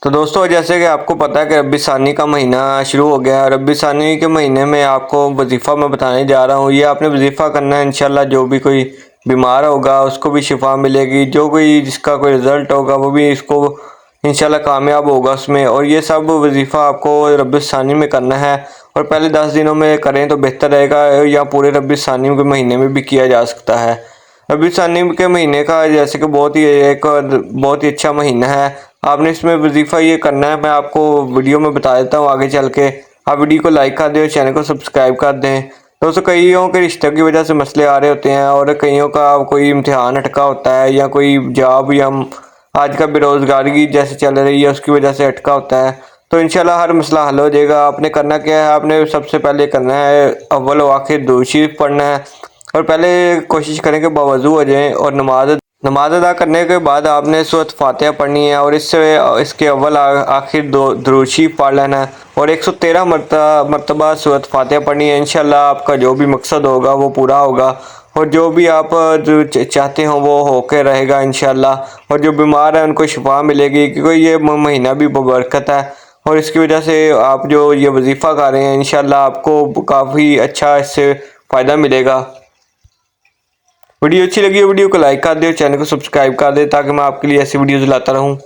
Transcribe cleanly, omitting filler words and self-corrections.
तो दोस्तों जैसे कि आपको पता है कि रब्बी सानी का महीना शुरू हो गया है। रब्बी सानी के महीने में आपको वजीफ़ा मैं बताने जा रहा हूँ। ये आपने वजीफ़ा करना है इंशाल्लाह। जो भी कोई बीमार होगा उसको भी शिफा मिलेगी, जो कोई जिसका कोई रिज़ल्ट होगा वो भी इसको इंशाल्लाह कामयाब होगा उसमें। और ये सब वजीफ़ा आपको रब्बी सानी में करना है और पहले 10 दिनों में करें तो बेहतर रहेगा, या पूरे रब्बी सानी के महीने में भी किया जा सकता है। रबी सानी के महीने का जैसे कि बहुत ही अच्छा महीना है। आपने इसमें वजीफ़ा ये करना है, मैं आपको वीडियो में बता देता हूँ आगे चल के। आप वीडियो को लाइक कर दें और चैनल को सब्सक्राइब कर दें। दोस्तों कईयों के रिश्ते की वजह से मसले आ रहे होते हैं और कईयों का कोई इम्तिहान अटका होता है या कोई जॉब या आज का बेरोज़गारी जैसे चल रही है उसकी वजह से अटका होता है। तो इंशाल्लाह हर मसला हल हो जाएगा। आपने करना क्या है, आपने सबसे पहले करना है अव्वल व आखिर दुरूद शरीफ पढ़ना है और पहले कोशिश करें कि बावज़ू हो जाएं और नमाज अदा करने के बाद आपने सूरत फातिहा पढ़नी है और इसके अव्वल आखिर दो दुरूद शरीफ पढ़ लेना है और 113 मरतबा सूरत फातिहा पढ़नी है। इंशाल्लाह आपका जो भी मकसद होगा वो पूरा होगा और जो भी आप चाहते हो वो होके रहेगा इंशाल्लाह। और जो बीमार है उनको शिफा मिलेगी, क्योंकि ये महीना भी बरकत है और इसकी वजह से आप जो ये वजीफ़ा कर रहे हैं इंशाल्लाह आपको काफ़ी अच्छा इससे फ़ायदा मिलेगा। वीडियो अच्छी लगी हो वीडियो को लाइक कर दे और चैनल को सब्सक्राइब कर दे ताकि मैं आपके लिए ऐसी वीडियोज़ लाता रहूँ।